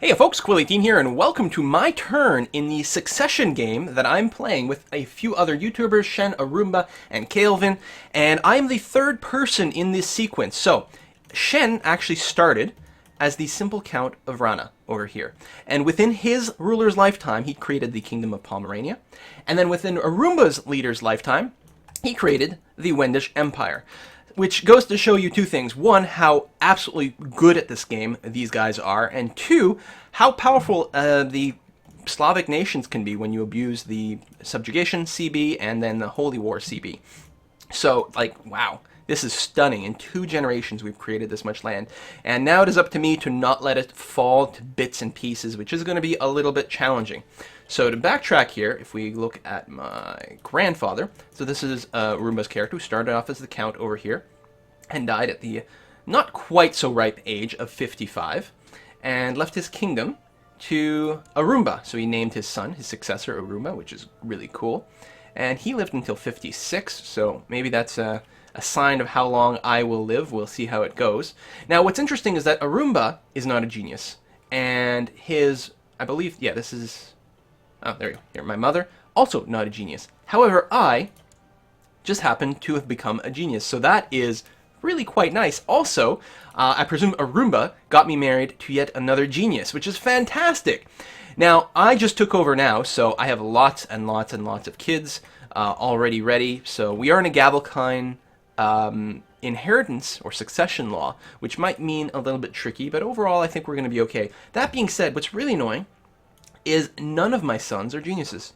Hey folks, Quill18 here, and welcome to my turn in the Succession game that I'm playing with a few other YouTubers, Shen, Arumba, and Quill18, and I'm the third person in this sequence. So, Shen actually started as the simple Count of Rana over here, and within his ruler's lifetime, he created the Kingdom of Pomerania, and then within Arumba's leader's lifetime, he created the Wendish Empire. Which goes to show you two things. One, how absolutely good at this game these guys are, and two, how powerful the Slavic nations can be when you abuse the Subjugation CB and then the Holy War CB. So, like, wow. This is stunning. In 2 generations, we've created this much land. And now it is up to me to not let it fall to bits and pieces, which is going to be a little bit challenging. So to backtrack here, if we look at my grandfather, so this is Roomba's character, who started off as the Count over here, and died at the not quite so ripe age of 55, and left his kingdom to Arumba. So he named his son, his successor, Arumba, which is really cool. And he lived until 56, so maybe that's a sign of how long I will live. We'll see how it goes. Now, what's interesting is that Arumba is not a genius. And his, I believe, yeah, this is, oh, there you go. Here, my mother, also not a genius. However, I just happen to have become a genius. So that is really quite nice. Also, I presume Arumba got me married to yet another genius, which is fantastic. Now, I just took over now, so I have lots and lots and lots of kids already ready. So we are in a Gavelkind inheritance or succession law, which might mean a little bit tricky, but overall I think we're going to be okay. That being said, what's really annoying is none of my sons are geniuses.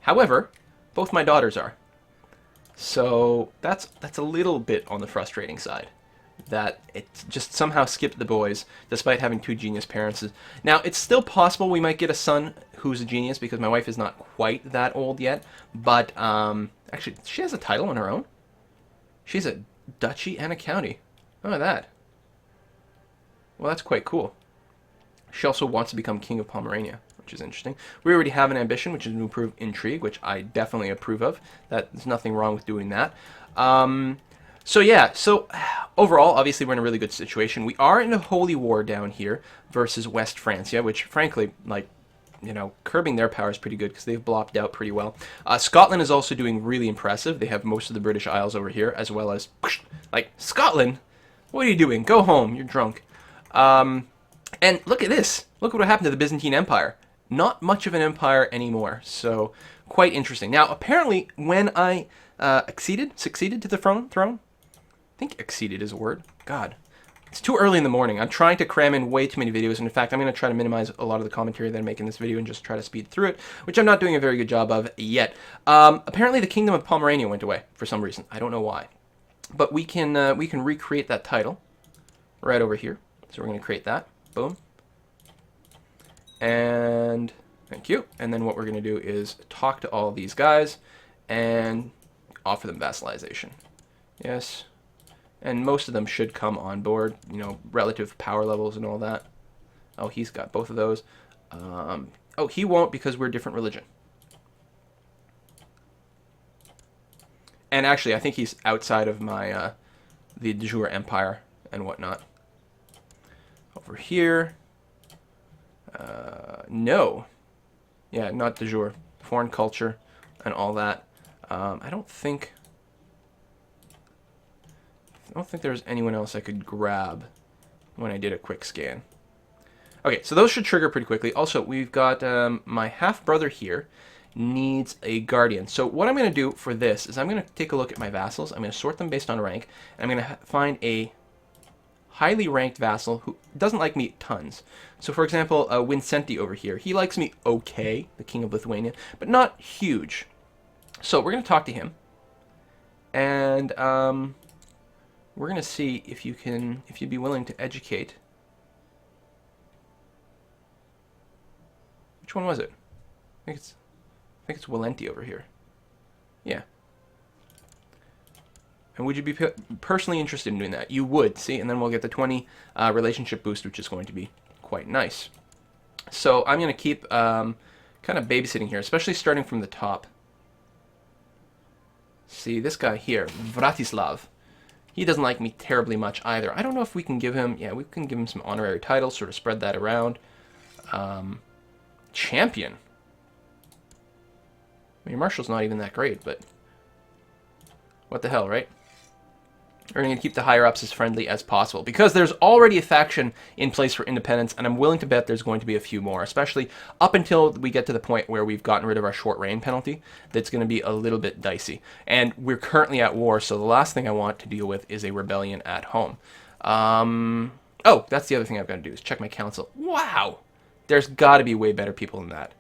However, both my daughters are. So that's a little bit on the frustrating side, that it just somehow skipped the boys, despite having 2 genius parents. Now, it's still possible we might get a son who's a genius, because my wife is not quite that old yet, but actually, she has a title on her own. She's a duchy and a county. Look at that. Well, that's quite cool. She also wants to become King of Pomerania, which is interesting. We already have an ambition, which is to improve Intrigue, which I definitely approve of. There's nothing wrong with doing that. So yeah, so overall, obviously we're in a really good situation. We are in a holy war down here versus West Francia, which frankly, like, you know, curbing their power is pretty good because they've blopped out pretty well. Scotland is also doing really impressive. They have most of the British Isles over here, as well as, like, Scotland? What are you doing? Go home. You're drunk. And look at this. Look what happened to the Byzantine Empire. Not much of an empire anymore, so quite interesting. Now, apparently, when I succeeded to the throne, I think exceeded is a word. God. It's too early in the morning. I'm trying to cram in way too many videos, and in fact, I'm going to try to minimize a lot of the commentary that I make in this video and just try to speed through it, which I'm not doing a very good job of yet. Apparently, the Kingdom of Pomerania went away for some reason. I don't know why. But we can recreate that title right over here. So we're going to create that. Boom. And thank you. And then what we're going to do is talk to all these guys and offer them vassalization. Yes. And most of them should come on board, you know, relative power levels and all that. Oh, he's got both of those. Oh, he won't because we're a different religion. And actually, I think he's outside of my, the de jure empire and whatnot. Over here. No. Yeah, not de jure. Foreign culture and all that. I don't think there's anyone else I could grab when I did a quick scan. Okay, so those should trigger pretty quickly. Also, we've got my half-brother here needs a guardian. So what I'm going to do for this is I'm going to take a look at my vassals. I'm going to sort them based on rank. And I'm going to find a highly ranked vassal who doesn't like me tons. So for example, Vincenti over here. He likes me okay, the King of Lithuania, but not huge. So we're going to talk to him. And we're going to see if you'd be willing to educate. Which one was it? I think it's Quill18 over here. Yeah. And would you be personally interested in doing that? You would, see? And then we'll get the 20 relationship boost, which is going to be quite nice. So I'm going to keep kind of babysitting here, especially starting from the top. See, this guy here, Vratislav. He doesn't like me terribly much either. I don't know if we can give him, yeah, we can give him some honorary titles, sort of spread that around. Champion. I mean, Marshal's not even that great, but what the hell, right? We're going to keep the higher-ups as friendly as possible, because there's already a faction in place for independence, and I'm willing to bet there's going to be a few more, especially up until we get to the point where we've gotten rid of our short reign penalty. That's going to be a little bit dicey. And we're currently at war, so the last thing I want to deal with is a rebellion at home. Oh, that's the other thing I've got to do, is check my council. Wow! There's got to be way better people than that.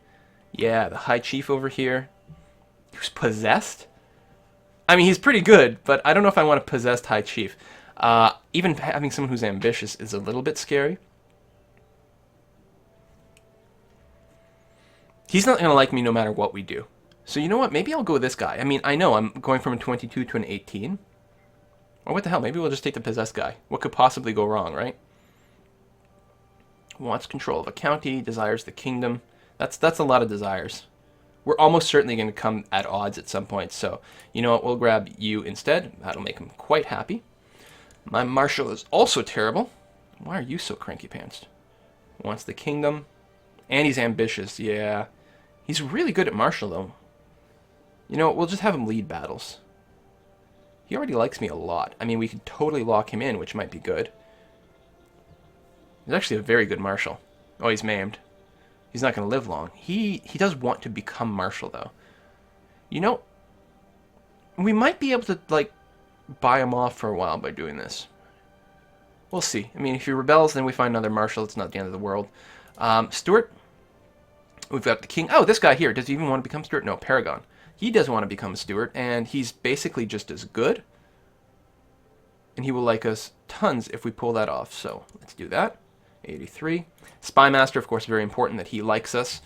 Yeah, the High Chief over here, who's possessed? I mean, he's pretty good, but I don't know if I want a possessed High Chief. Even having someone who's ambitious is a little bit scary. He's not going to like me no matter what we do. So you know what? Maybe I'll go with this guy. I mean, I know I'm going from a 22 to an 18. Or what the hell? Maybe we'll just take the possessed guy. What could possibly go wrong, right? Wants control of a county, desires the kingdom. That's a lot of desires. We're almost certainly going to come at odds at some point, so you know what, we'll grab you instead. That'll make him quite happy. My Marshal is also terrible. Why are you so cranky pants? Wants the kingdom, and he's ambitious, yeah. He's really good at Marshal, though. You know what, we'll just have him lead battles. He already likes me a lot. I mean, we could totally lock him in, which might be good. He's actually a very good Marshal. Oh, he's maimed. He's not going to live long. He does want to become Marshal, though. You know, we might be able to, like, buy him off for a while by doing this. We'll see. I mean, if he rebels, then we find another Marshal. It's not the end of the world. Stuart. We've got the King. Oh, this guy here. Does he even want to become Stuart? No, Paragon. He does want to become Stuart, and he's basically just as good. And he will like us tons if we pull that off. So, let's do that. 83. Spymaster, of course, very important that he likes us.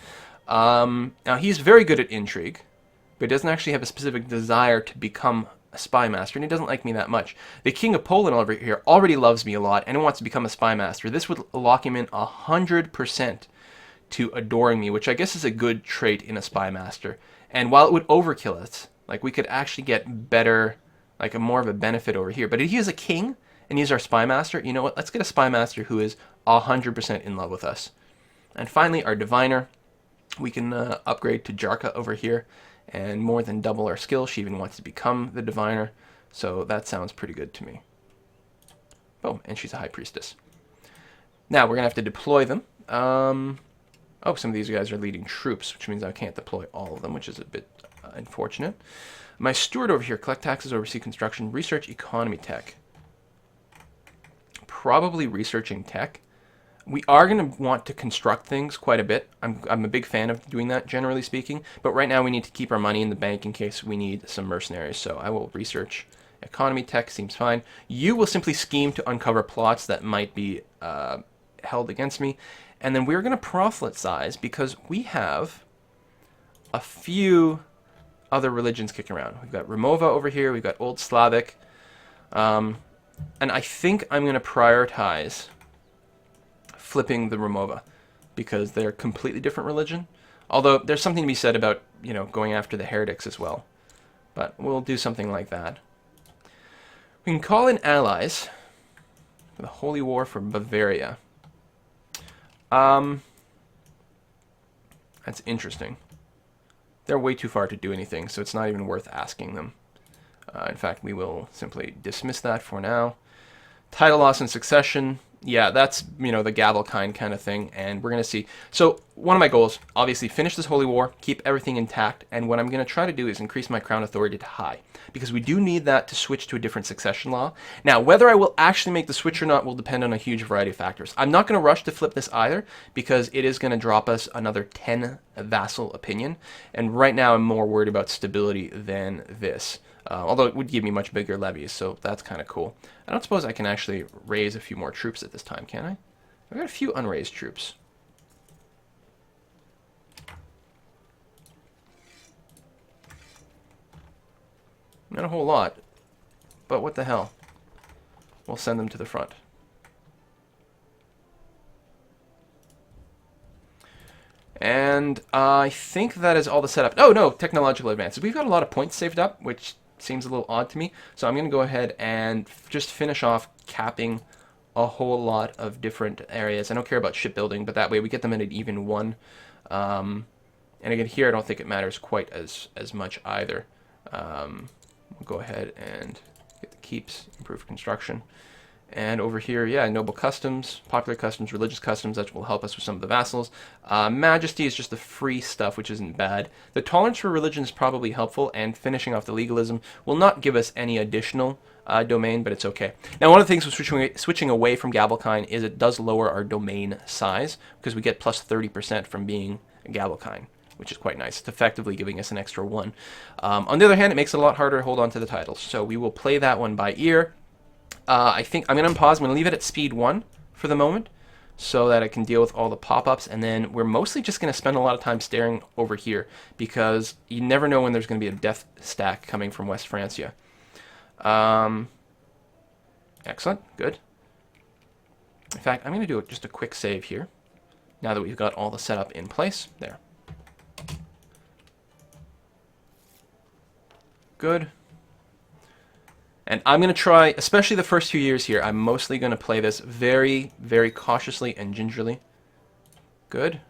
Now, he's very good at Intrigue, but he doesn't actually have a specific desire to become a Spymaster, and he doesn't like me that much. The King of Poland over here already loves me a lot, and wants to become a Spymaster. This would lock him in 100% to adoring me, which I guess is a good trait in a Spymaster. And while it would overkill us, like, we could actually get better, like, more of a benefit over here. But if he is a king, and he's our Spymaster, you know what? Let's get a Spymaster who is 100% in love with us. And finally, our Diviner. We can upgrade to Jarka over here and more than double our skill. She even wants to become the Diviner. So that sounds pretty good to me. Boom, and she's a High Priestess. Now, we're going to have to deploy them. Oh, some of these guys are leading troops, which means I can't deploy all of them, which is a bit unfortunate. My Steward over here, collect taxes, oversee construction, research economy tech. Probably researching tech. We are going to want to construct things quite a bit. I'm a big fan of doing that, generally speaking. But right now we need to keep our money in the bank in case we need some mercenaries. So I will research economy tech. Seems fine. You will simply scheme to uncover plots that might be held against me. And then we're going to proselytize because we have a few other religions kicking around. We've got Ramova over here. We've got Old Slavic. And I think I'm going to prioritize flipping the Ramova because they're a completely different religion. Although there's something to be said about, you know, going after the heretics as well. But we'll do something like that. We can call in allies for the Holy War for Bavaria. That's interesting. They're way too far to do anything, so it's not even worth asking them. In fact, we will simply dismiss that for now. Title loss and succession. Yeah, that's, you know, the gavel kind of thing, and we're going to see. So one of my goals, obviously, finish this holy war, keep everything intact, and what I'm going to try to do is increase my crown authority to high, because we do need that to switch to a different succession law. Now, whether I will actually make the switch or not will depend on a huge variety of factors. I'm not going to rush to flip this either, because it is going to drop us another 10 vassal opinion, and right now I'm more worried about stability than this. Although it would give me much bigger levies, so that's kind of cool. I don't suppose I can actually raise a few more troops at this time, can I? I've got a few unraised troops. Not a whole lot, but what the hell? We'll send them to the front. And I think that is all the setup. Oh, no, technological advances. We've got a lot of points saved up, which seems a little odd to me. So I'm going to go ahead and just finish off capping a whole lot of different areas. I don't care about shipbuilding, but that way we get them at an even 1. And again, here I don't think it matters quite as much either. We'll go ahead and get the keeps, improve construction. And over here, yeah, noble customs, popular customs, religious customs, that will help us with some of the vassals. Majesty is just the free stuff, which isn't bad. The tolerance for religion is probably helpful, and finishing off the legalism will not give us any additional domain, but it's okay. Now, one of the things with switching away from Gavelkind is it does lower our domain size, because we get plus 30% from being a Gavelkind, which is quite nice. It's effectively giving us an extra 1. On the other hand, it makes it a lot harder to hold on to the titles, so we will play that one by ear. I think I'm going to unpause. I'm going to leave it at speed 1 for the moment so that I can deal with all the pop-ups, and then we're mostly just going to spend a lot of time staring over here because you never know when there's going to be a death stack coming from West Francia. Excellent. Good. In fact, I'm going to do just a quick save here now that we've got all the setup in place. There. Good. And I'm going to try, especially the first few years here, I'm mostly going to play this very, very cautiously and gingerly. Good.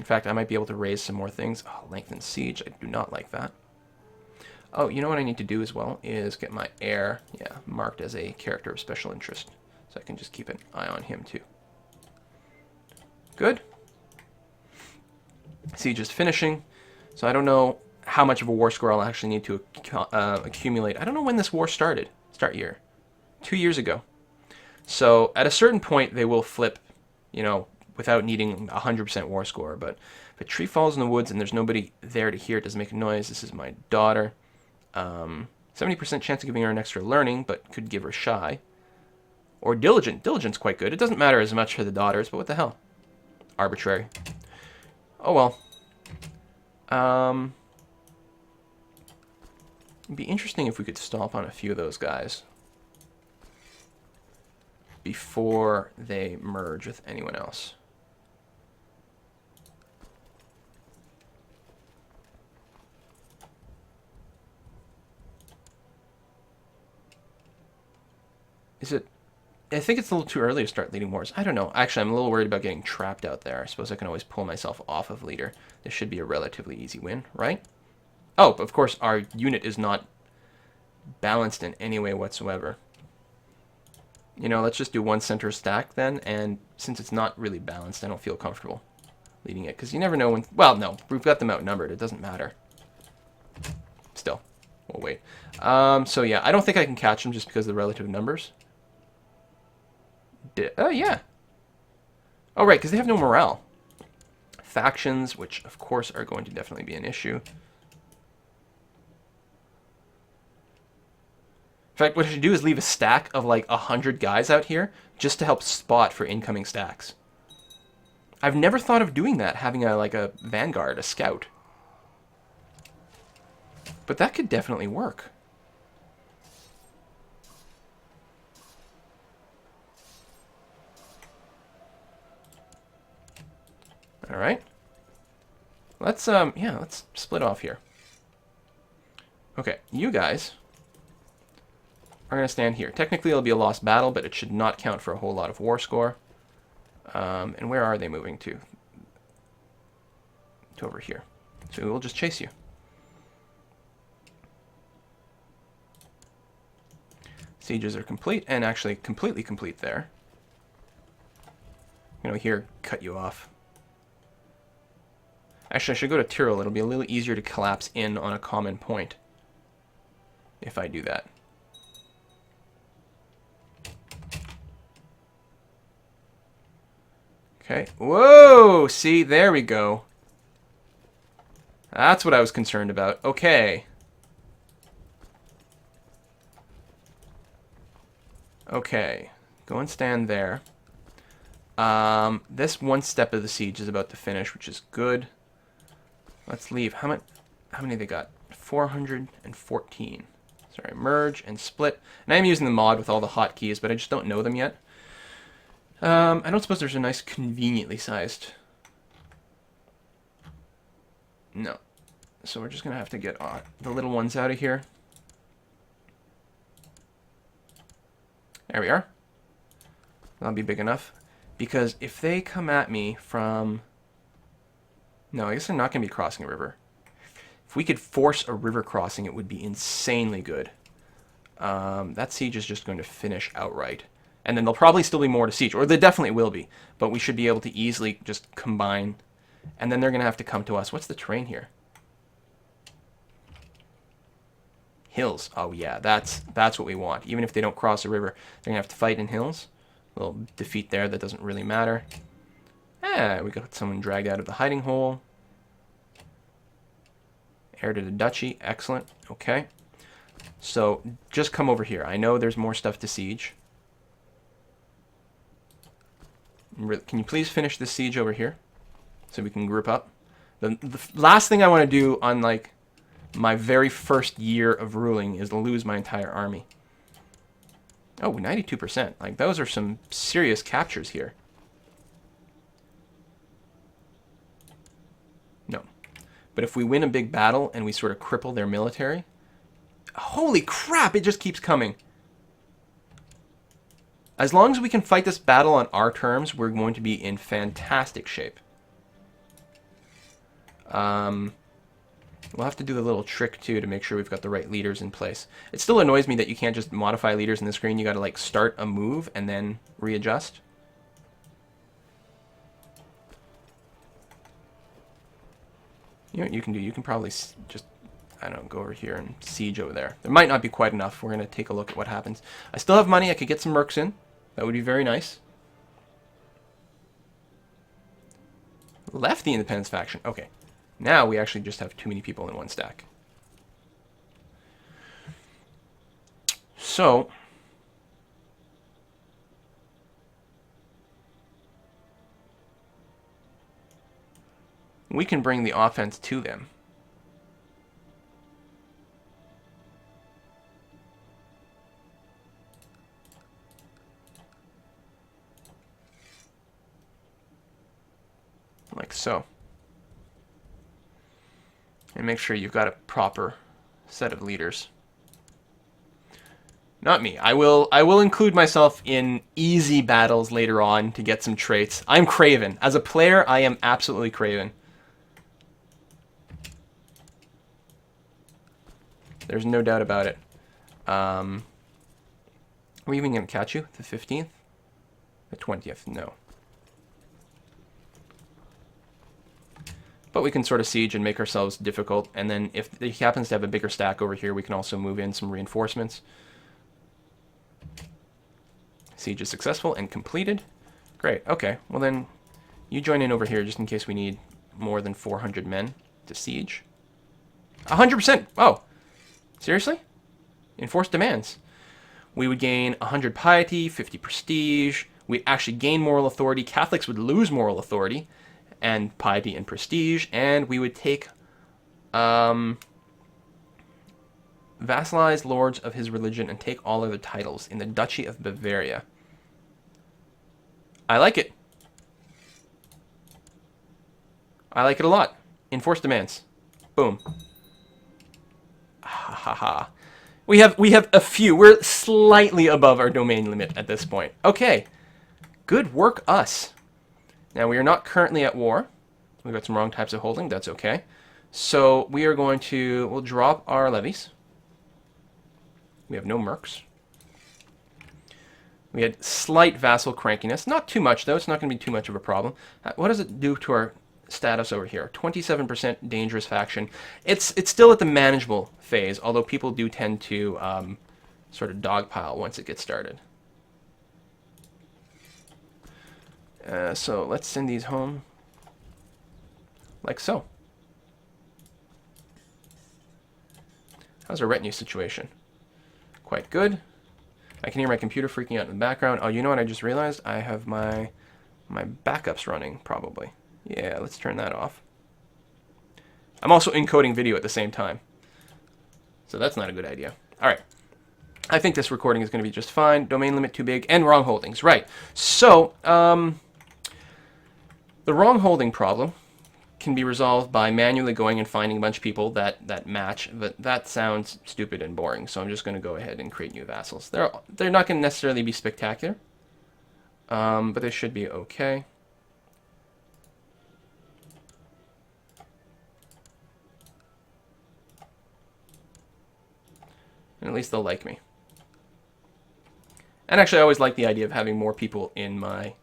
In fact, I might be able to raise some more things. Oh, lengthen siege. I do not like that. Oh, you know what I need to do as well is get my heir, marked as a character of special interest. So I can just keep an eye on him too. Good. Siege is finishing. So I don't know how much of a war score I'll actually need to accumulate. I don't know when this war started. Start year. 2 years ago. So at a certain point they will flip, without needing 100% war score. But if a tree falls in the woods and there's nobody there to hear it, doesn't make a noise. This is my daughter. 70% chance of giving her an extra learning, but could give her shy. Or diligent. Diligent's quite good. It doesn't matter as much for the daughters, but what the hell? Arbitrary. Oh well. It'd be interesting if we could stomp on a few of those guys before they merge with anyone else. Is it... I think it's a little too early to start leading wars. I don't know. Actually, I'm a little worried about getting trapped out there. I suppose I can always pull myself off of leader. This should be a relatively easy win, right? Oh, of course, our unit is not balanced in any way whatsoever. Let's just do one center stack then, and since it's not really balanced, I don't feel comfortable leading it, because you never know when... Well, no, we've got them outnumbered. It doesn't matter. Still, we'll wait. So yeah, I don't think I can catch them just because of the relative numbers. Oh, yeah. Oh, right, because they have no morale. Factions, which, of course, are going to definitely be an issue. In fact, what I should do is leave a stack of like 100 guys out here just to help spot for incoming stacks. I've never thought of doing that, having a vanguard, a scout. But that could definitely work. All right. Let's let's split off here. Okay, you guys are going to stand here. Technically, it'll be a lost battle, but it should not count for a whole lot of war score. And where are they moving to? To over here. So we'll just chase you. Sieges are complete, and actually completely complete there. Here, cut you off. Actually, I should go to Tyrol. It'll be a little easier to collapse in on a common point if I do that. Okay. Whoa! See, there we go. That's what I was concerned about. Okay. Okay. Go and stand there. This one step of the siege is about to finish, which is good. Let's leave. How many they got? 414. Sorry, merge and split. And I'm using the mod with all the hotkeys, but I just don't know them yet. I don't suppose there's a nice conveniently sized... No. So we're just going to have to get the little ones out of here. There we are. That'll be big enough. Because if they come at me from... No, I guess they're not going to be crossing a river. If we could force a river crossing, it would be insanely good. That siege is just going to finish outright. And then there'll probably still be more to siege. Or there definitely will be. But we should be able to easily just combine. And then they're going to have to come to us. What's the terrain here? Hills. Oh, yeah. That's what we want. Even if they don't cross a river, they're going to have to fight in hills. A little defeat there. That doesn't really matter. We got someone dragged out of the hiding hole. Heir to the duchy. Excellent. Okay. So, just come over here. I know there's more stuff to siege. Can you please finish this siege over here? So we can group up. The last thing I want to do on, like, my very first year of ruling is to lose my entire army. Oh, 92%. Like, those are some serious captures here. No. But if we win a big battle and we sort of cripple their military... Holy crap, it just keeps coming. As long as we can fight this battle on our terms, we're going to be in fantastic shape. We'll have to do the little trick, too, to make sure we've got the right leaders in place. It still annoys me that you can't just modify leaders in the screen. You got to, like, start a move and then readjust. You know what you can do? You can probably just, I don't know, go over here and siege over there. There might not be quite enough. We're going to take a look at what happens. I still have money. I could get some mercs in. That would be very nice. Left the independence faction. Okay. Now we actually just have too many people in one stack. So, we can bring the offense to them. Like so. And make sure you've got a proper set of leaders. Not me. I will include myself in easy battles later on to get some traits. I'm Craven. As a player, I am absolutely Craven. There's no doubt about it. Are we even going to catch you? The 15th? The 20th? No. But we can sort of siege and make ourselves difficult. And then if he happens to have a bigger stack over here, we can also move in some reinforcements. Siege is successful and completed. Great. Okay. Well, then you join in over here just in case we need more than 400 men to siege. 100%! Oh! Seriously? Enforced demands. We would gain 100 piety, 50 prestige. We actually gain moral authority. Catholics would lose moral authority and piety and prestige, and we would take vassalized lords of his religion and take all other titles in the Duchy of Bavaria. I like it. I like it a lot. Enforce demands. Boom. Ha ha ha. We have a few. We're slightly above our domain limit at this point. Okay. Good work, us. Now, we are not currently at war. We've got some wrong types of holding. That's okay. So, we are going to... We'll drop our levies. We have no mercs. We had slight vassal crankiness. Not too much, though. It's not going to be too much of a problem. What does it do to our status over here? 27% dangerous faction. It's still at the manageable phase, although people do tend to sort of dogpile once it gets started. So let's send these home like so. How's our retinue situation? Quite good. I can hear my computer freaking out in the background. Oh, you know what I just realized? I have my backups running, probably. Yeah, let's turn that off. I'm also encoding video at the same time. So that's not a good idea. All right. I think this recording is going to be just fine. Domain limit too big and wrong holdings. Right. So, the wrong holding problem can be resolved by manually going and finding a bunch of people that match, but that sounds stupid and boring, so I'm just going to go ahead and create new vassals. They're not going to necessarily be spectacular, But they should be okay. And at least they'll like me. And actually, I always like the idea of having more people in my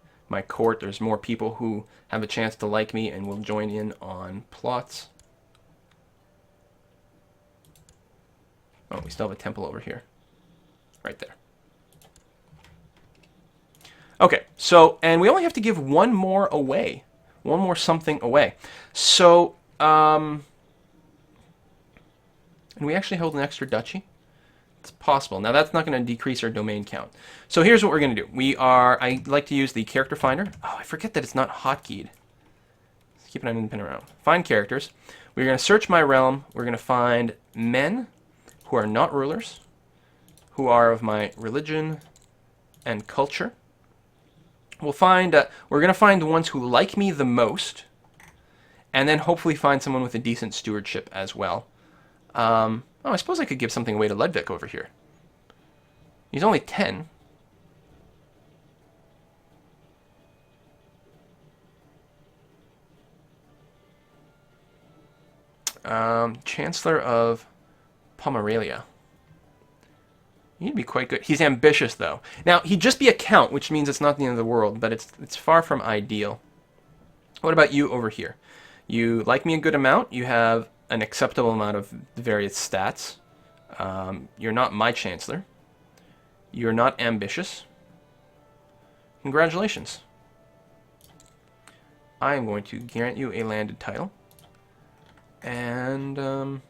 court. There's more people who have a chance to like me and will join in on plots. Oh, we still have a temple over here. Right there. Okay, so, and we only have to give one more away. One more something away. So, and we actually hold an extra duchy. It's possible. Now, that's not going to decrease our domain count. So here's what we're going to do. I like to use the character finder. Oh, I forget that it's not hotkeyed. Let's keep it on independent realm. Find characters. We're going to search my realm. We're going to find men who are not rulers, who are of my religion and culture. We're going to find the ones who like me the most, and then hopefully find someone with a decent stewardship as well. Oh, I suppose I could give something away to Ludwig over here. He's only 10. Chancellor of Pomerania. He'd be quite good. He's ambitious, though. Now, he'd just be a count, which means it's not the end of the world, but it's far from ideal. What about you over here? You like me a good amount. You have an acceptable amount of various stats. You're not my chancellor. You're not ambitious. Congratulations. I am going to grant you a landed title. And, oh,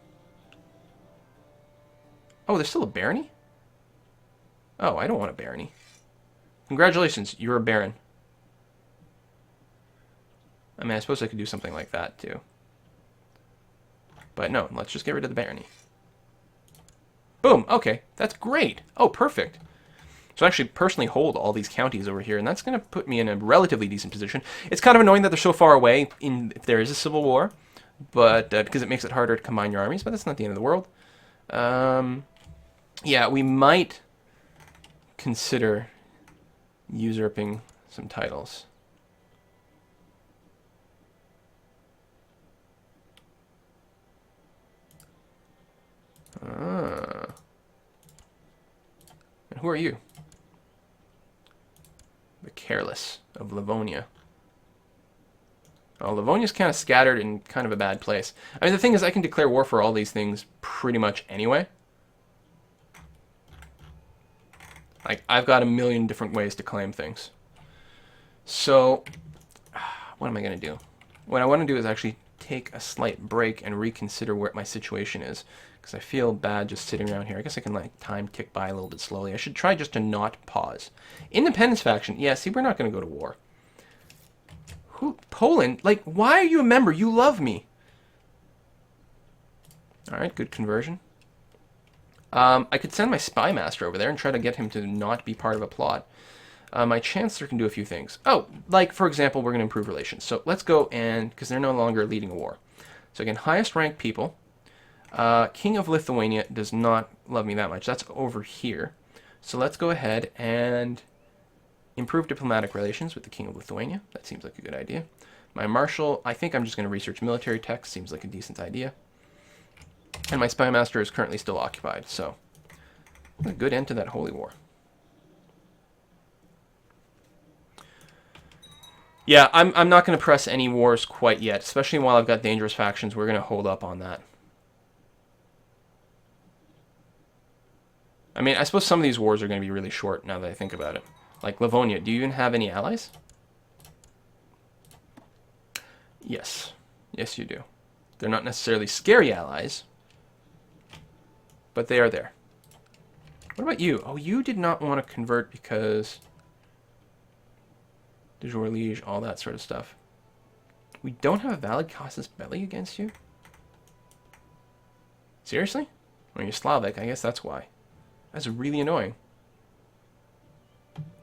there's still a barony? Oh, I don't want a barony. Congratulations, you're a baron. I mean, I suppose I could do something like that, too. But no, let's just get rid of the barony. Boom, okay, that's great. Oh, perfect. So I actually personally hold all these counties over here, and that's going to put me in a relatively decent position. It's kind of annoying that they're so far away if there is a civil war, but because it makes it harder to combine your armies, but that's not the end of the world. Yeah, we might consider usurping some titles. And who are you? The Careless of Livonia. Oh, Livonia's kind of scattered in kind of a bad place. I mean, the thing is, I can declare war for all these things pretty much anyway. Like, I've got a million different ways to claim things. So, what am I going to do? What I want to do is actually take a slight break and reconsider where my situation is. Because I feel bad just sitting around here. I guess I can let time tick by a little bit slowly. I should try just to not pause. Independence faction. Yeah, see, we're not going to go to war. Who? Poland? Like, why are you a member? You love me. Alright, good conversion. I could send my spy master over there and try to get him to not be part of a plot. My chancellor can do a few things. Oh, like, for example, we're going to improve relations. So let's go and, because they're no longer leading a war. So again, highest ranked people. King of Lithuania does not love me that much. That's over here. So let's go ahead and improve diplomatic relations with the King of Lithuania. That seems like a good idea. My marshal, I think I'm just going to research military tech. Seems like a decent idea. And my spy master is currently still occupied. So a good end to that holy war. Yeah, I'm not going to press any wars quite yet, especially while I've got dangerous factions. We're going to hold up on that. I mean, I suppose some of these wars are going to be really short now that I think about it. Like Livonia, do you even have any allies? Yes. Yes, you do. They're not necessarily scary allies, but they are there. What about you? Oh, you did not want to convert because de jure liege, all that sort of stuff. We don't have a valid casus belli against you? Seriously? Well, you're Slavic, I guess that's why. That's really annoying.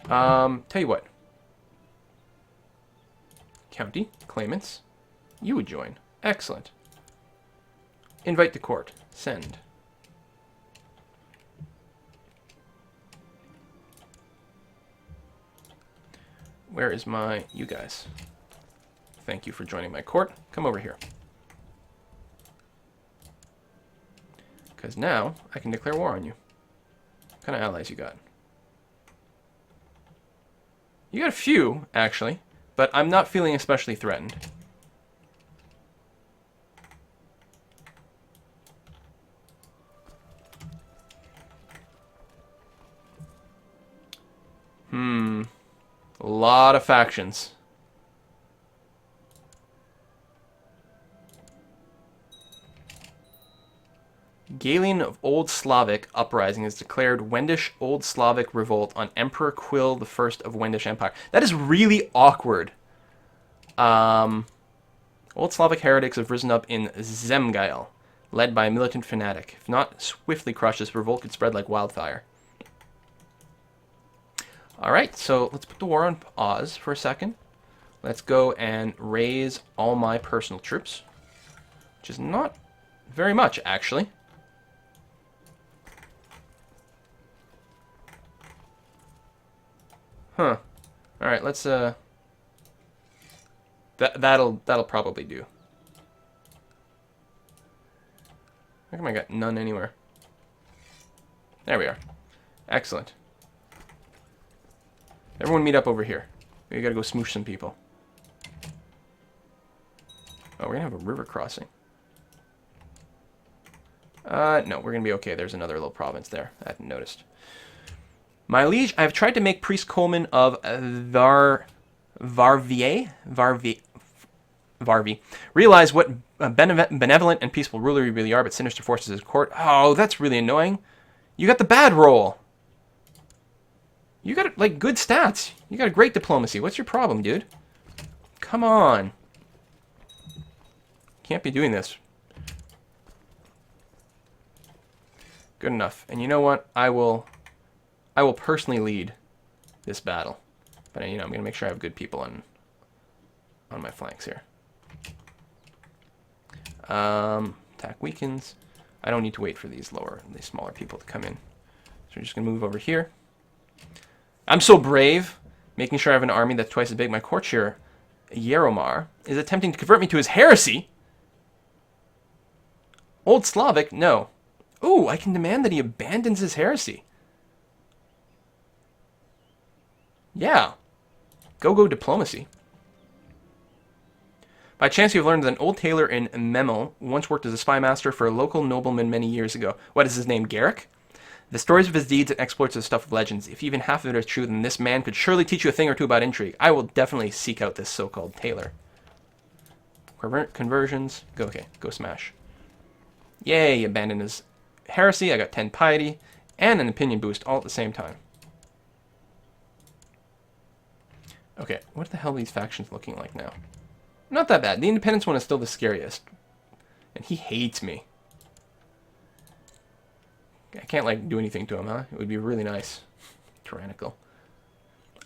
Tell you what. County, claimants. You would join. Excellent. Invite to court. Send. Where is my... You guys. Thank you for joining my court. Come over here. Because now I can declare war on you. What kind of allies you got? You got a few, actually. But I'm not feeling especially threatened. A lot of factions. Galian of Old Slavic Uprising has declared Wendish Old Slavic revolt on Emperor Quill I of Wendish Empire. That is really awkward. Old Slavic heretics have risen up in Zemgail, led by a militant fanatic. If not swiftly crushed, this revolt could spread like wildfire. Alright, so let's put the war on pause for a second. Let's go and raise all my personal troops, which is not very much, actually. Huh. Alright, let's, that'll probably do. How come I got none anywhere? There we are. Excellent. Everyone meet up over here. We gotta go smoosh some people. Oh, we're gonna have a river crossing. No, we're gonna be okay. There's another little province there. I hadn't noticed. My liege, I have tried to make Priest Coleman of Varvi realize what a benevolent and peaceful ruler you really are, but sinister forces at court. Oh, that's really annoying. You got the bad roll. You got, like, good stats. You got a great diplomacy. What's your problem, dude? Come on. Can't be doing this. Good enough. And you know what? I will personally lead this battle. But, you know, I'm going to make sure I have good people on my flanks here. Attack weakens. I don't need to wait for these smaller people to come in. So we're just going to move over here. I'm so brave, making sure I have an army that's twice as big. My courtier, Yeromar, is attempting to convert me to his heresy. Old Slavic? No. Ooh, I can demand that he abandons his heresy. Yeah. Go diplomacy. By chance, you've learned that an old tailor in Memel once worked as a spy master for a local nobleman many years ago. What is his name, Garrick? The stories of his deeds and exploits are the stuff of legends. If even half of it is true, then this man could surely teach you a thing or two about intrigue. I will definitely seek out this so-called tailor. Conversions. Go smash. Yay, abandon his heresy. I got 10 piety and an opinion boost all at the same time. Okay, what the hell are these factions looking like now? Not that bad. The independence one is still the scariest. And he hates me. I can't, like, do anything to him, huh? It would be really nice. Tyrannical.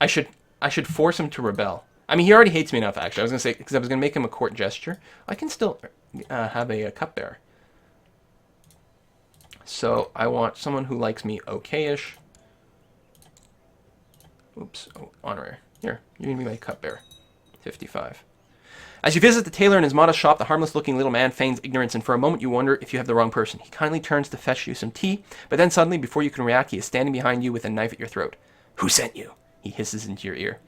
I should force him to rebel. I mean, he already hates me enough, actually. I was going to say, because I was going to make him a court gesture. I can still have a cupbearer. So, I want someone who likes me okay-ish. Oops. Oh, honorary. Here, you're going to be my cupbearer. 55. As you visit the tailor in his modest shop, the harmless-looking little man feigns ignorance, and for a moment you wonder if you have the wrong person. He kindly turns to fetch you some tea, but then suddenly, before you can react, he is standing behind you with a knife at your throat. Who sent you? He hisses into your ear.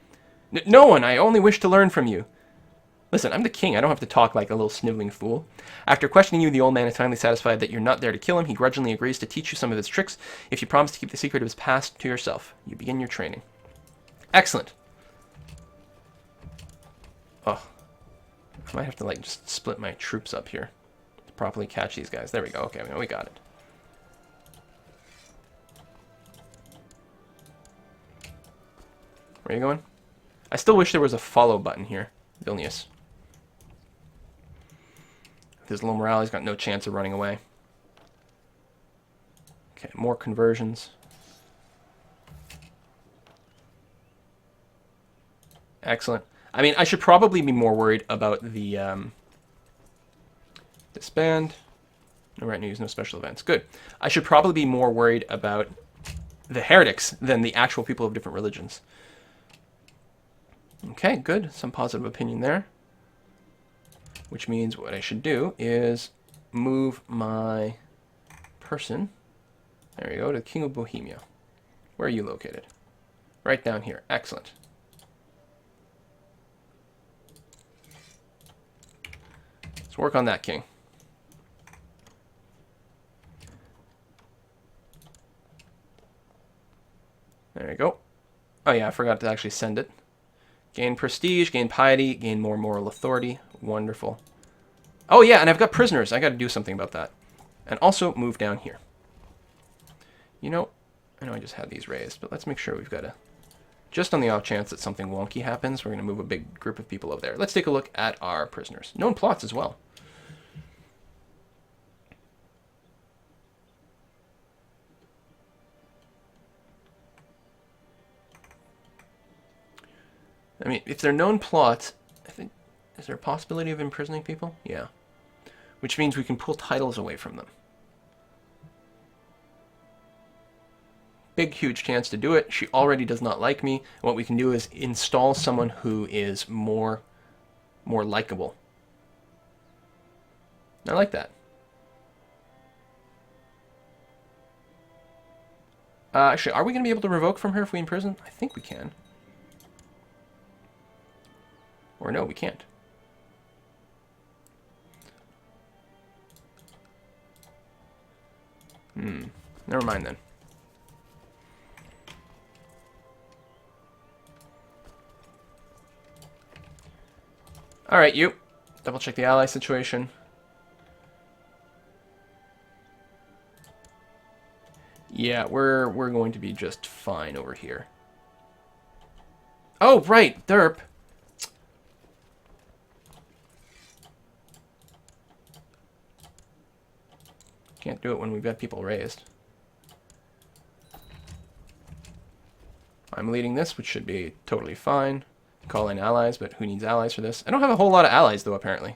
No one. I only wish to learn from you. Listen, I'm the king. I don't have to talk like a little sniveling fool. After questioning you, the old man is finally satisfied that you're not there to kill him. He grudgingly agrees to teach you some of his tricks if you promise to keep the secret of his past to yourself. You begin your training. Excellent. Oh. I might have to, like, just split my troops up here to properly catch these guys. There we go. Okay, we got it. Where are you going? I still wish there was a follow button here. Vilnius. With his low morale, he's got no chance of running away. Okay, more conversions. Excellent. I mean, I should probably be more worried about the disband. No right news, no special events. Good. I should probably be more worried about the heretics than the actual people of different religions. Okay, good. Some positive opinion there. Which means what I should do is move my person. There we go, to the King of Bohemia. Where are you located? Right down here. Excellent. Let's work on that king. There you go. Oh yeah, I forgot to actually send it. Gain prestige, gain piety, gain more moral authority. Wonderful. Oh yeah, and I've got prisoners. I got to do something about that. And also move down here. You know, I know I just had these raised, but let's make sure we've got a... Just on the off chance that something wonky happens, we're going to move a big group of people over there. Let's take a look at our prisoners. Known plots as well. I mean, if they're known plots, I think... Is there a possibility of imprisoning people? Yeah. Which means we can pull titles away from them. Big, huge chance to do it. She already does not like me. What we can do is install someone who is more likable. I like that. Actually, are we going to be able to revoke from her if we imprison? I think we can. Or no, we can't. Never mind then. Alright, you. Double check the ally situation. Yeah, we're going to be just fine over here. Oh, right, derp. Can't do it when we've got people raised. I'm leading this, which should be totally fine. Call in allies, but who needs allies for this? I don't have a whole lot of allies, though, apparently.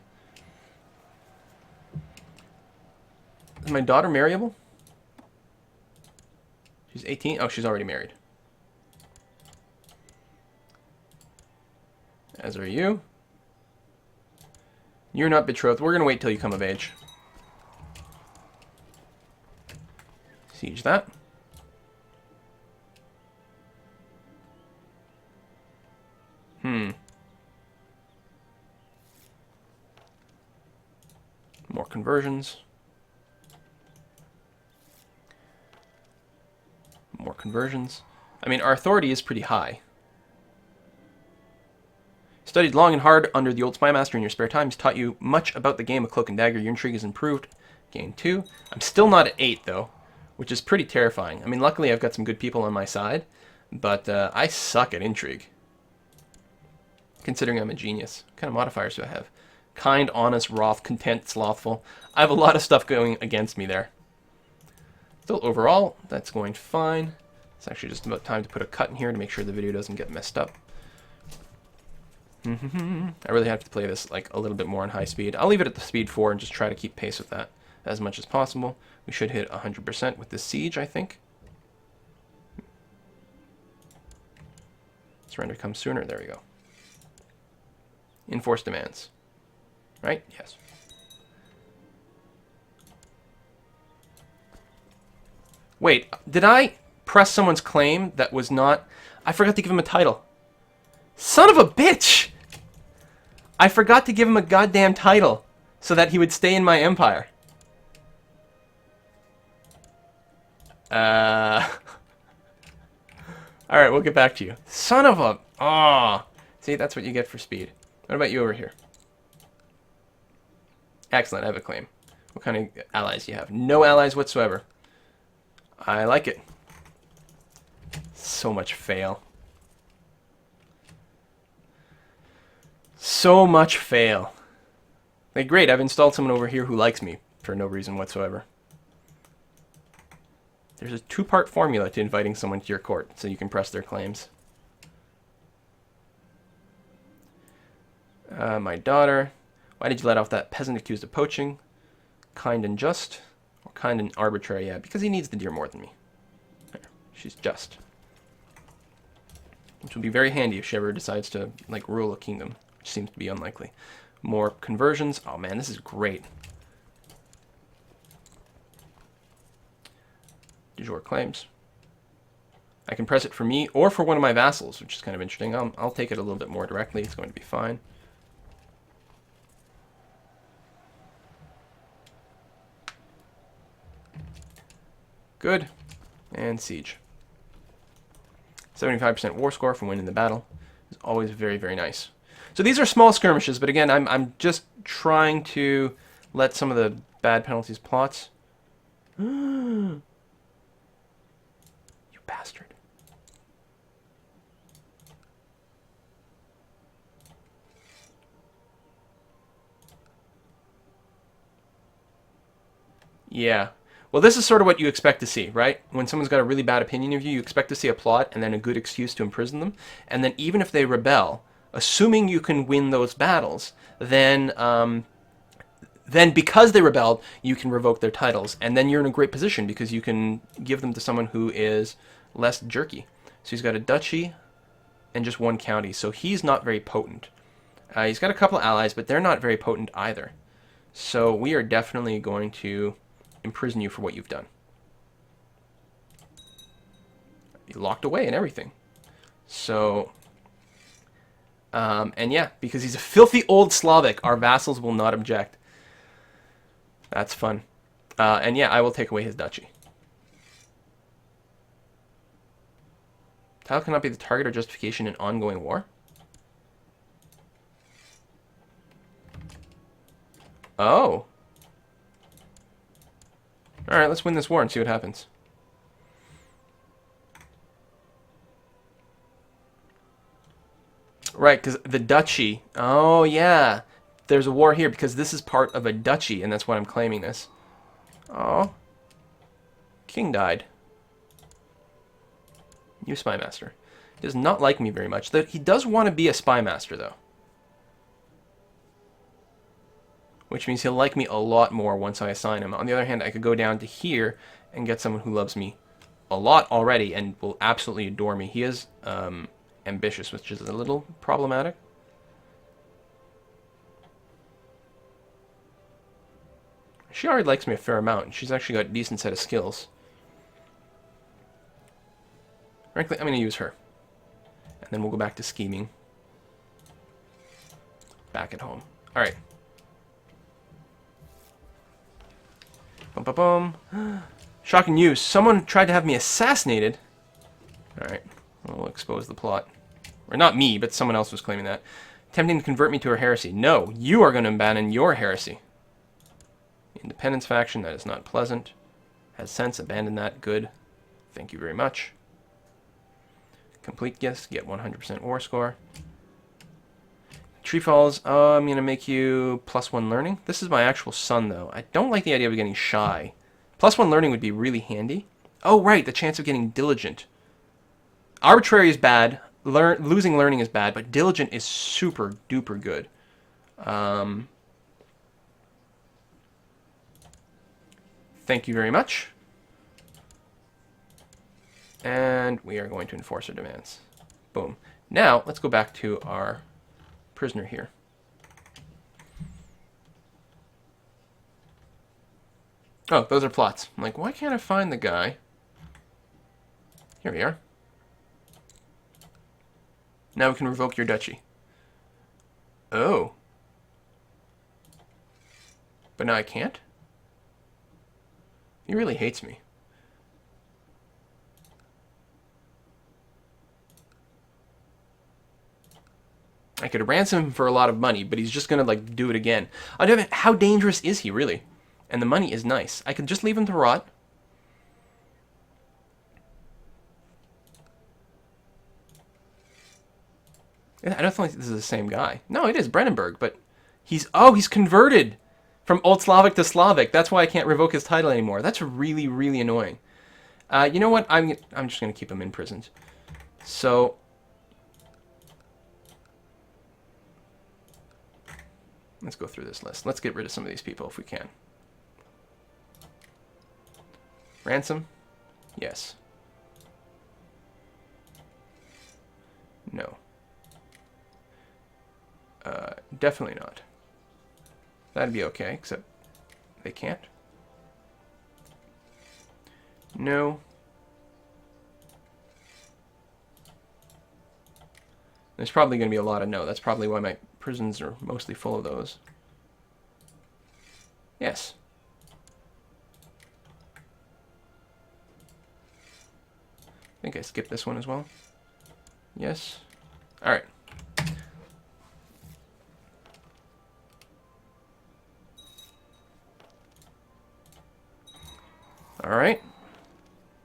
Is my daughter marryable? She's 18? Oh, she's already married. As are you. You're not betrothed. We're going to wait till you come of age. Siege that. More conversions. More conversions. I mean, our authority is pretty high. Studied long and hard under the old spy master in your spare time. He's taught you much about the game of Cloak and Dagger. Your intrigue is improved. Gain 2. I'm still not at 8, though, which is pretty terrifying. I mean, luckily I've got some good people on my side, but I suck at intrigue. Considering I'm a genius. What kind of modifiers do I have? Kind, honest, wroth, content, slothful. I have a lot of stuff going against me there. Still, overall, that's going fine. It's actually just about time to put a cut in here to make sure the video doesn't get messed up. I really have to play this like a little bit more on high speed. I'll leave it at the speed 4 and just try to keep pace with that as much as possible. We should hit 100% with this siege, I think. Surrender comes sooner. There we go. Enforce demands. Right? Yes. Wait, did I press someone's claim that was not... I forgot to give him a title. Son of a bitch! I forgot to give him a goddamn title so that he would stay in my empire. Alright, we'll get back to you. Son of a... Oh. See, that's what you get for speed. What about you over here? Excellent, I have a claim. What kind of allies do you have? No allies whatsoever. I like it. So much fail. So much fail. Like, great, I've installed someone over here who likes me for no reason whatsoever. There's a 2-part formula to inviting someone to your court, so you can press their claims. My daughter. Why did you let off that peasant accused of poaching? Kind and just. Or kind and arbitrary, yeah. Because he needs the deer more than me. There. She's just. which will be very handy if she ever decides to, like, rule a kingdom, which seems to be unlikely. More conversions. Oh, man, this is great. Du jour claims. I can press it for me or for one of my vassals, which is kind of interesting. I'll take it a little bit more directly. It's going to be fine. Good. And siege. 75% war score from winning the battle is always very, very nice. So these are small skirmishes, but again, I'm just trying to let some of the bad penalties plots. You bastard. Yeah. Well, this is sort of what you expect to see, right? When someone's got a really bad opinion of you, you expect to see a plot and then a good excuse to imprison them. And then even if they rebel, assuming you can win those battles, then because they rebelled, you can revoke their titles. And then you're in a great position because you can give them to someone who is less jerky. So he's got a duchy and just one county. So he's not very potent. He's got a couple of allies, but they're not very potent either. So we are definitely going to imprison you for what you've done. You're locked away and everything. So, and yeah, because he's a filthy old Slavic, our vassals will not object. That's fun. And yeah, I will take away his duchy. Tile cannot be the target or justification in ongoing war. Oh. Alright, let's win this war and see what happens. Right, because the duchy... Oh, yeah. There's a war here because this is part of a duchy, and that's why I'm claiming this. Oh. King died. You spy master. He does not like me very much. He does want to be a spy master, though. Which means he'll like me a lot more once I assign him. On the other hand, I could go down to here and get someone who loves me a lot already and will absolutely adore me. He is ambitious, which is a little problematic. She already likes me a fair amount, and she's actually got a decent set of skills. Frankly, I'm going to use her. And then we'll go back to scheming. Back at home. Alright. Bum, bum, bum. Shocking news. Someone tried to have me assassinated. Alright. We'll expose the plot. Or not me, but someone else was claiming that. Attempting to convert me to her heresy. No, you are going to abandon your heresy. Independence faction, that is not pleasant. Has sense, abandon that. Good. Thank you very much. Complete guess, get 100% war score. Tree Falls, I'm going to make you +1 learning. This is my actual son, though. I don't like the idea of getting shy. +1 learning would be really handy. Oh, right, the chance of getting diligent. Arbitrary is bad. Losing learning is bad, but diligent is super duper good. Thank you very much. And we are going to enforce our demands. Boom. Now, let's go back to our prisoner here. Oh, those are plots. I'm like, why can't I find the guy? Here we are. Now we can revoke your duchy. Oh. But now I can't? He really hates me. I could ransom him for a lot of money, but he's just gonna, like, do it again. How dangerous is he, really? And the money is nice. I could just leave him to rot. I don't think this is the same guy. No, it is Brandenburg, but he's converted from Old Slavic to Slavic. That's why I can't revoke his title anymore. That's really, really annoying. You know what? I'm just gonna keep him imprisoned. So. Let's go through this list. Let's get rid of some of these people if we can. Ransom? Yes. definitely not. That'd be okay, except they can't. No. There's probably going to be a lot of no. That's probably why my prisons are mostly full of those. Yes. I think I skipped this one as well. Yes. All right. All right.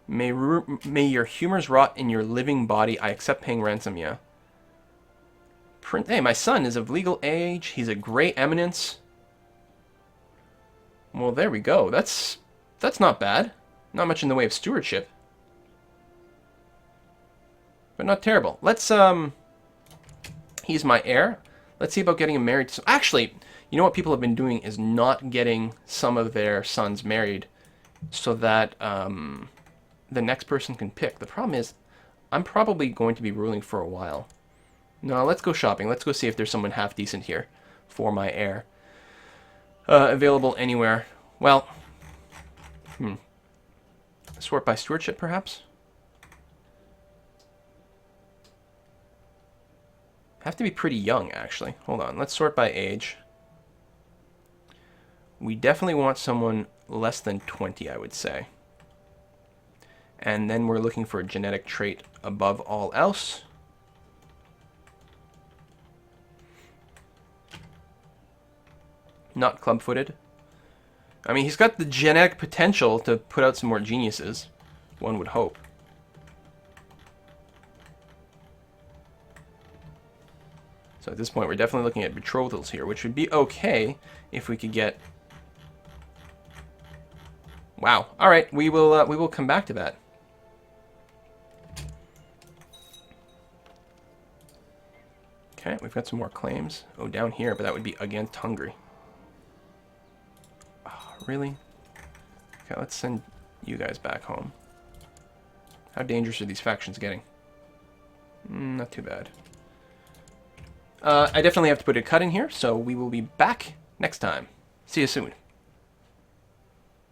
May your humors rot in your living body. I accept paying ransom, yeah. Hey, my son is of legal age. He's a great eminence. Well, there we go. That's not bad. Not much in the way of stewardship. But not terrible. Let's, he's my heir. Let's see about getting him married. Actually, you know what people have been doing is not getting some of their sons married so that, the next person can pick. The problem is, I'm probably going to be ruling for a while. No, let's go shopping. Let's go see if there's someone half decent here for my heir. Available anywhere. Well, sort by stewardship, perhaps? Have to be pretty young, actually. Hold on. Let's sort by age. We definitely want someone less than 20, I would say. And then we're looking for a genetic trait above all else. Not club-footed. I mean, he's got the genetic potential to put out some more geniuses, one would hope. So at this point, we're definitely looking at betrothals here, which would be okay if we could get... Wow. All right, we will come back to that. Okay, we've got some more claims. Oh, down here, but that would be against Hungary. Oh, really? Okay, let's send you guys back home. How dangerous are these factions getting? Not too bad. I definitely have to put a cut in here, so we will be back next time. See you soon.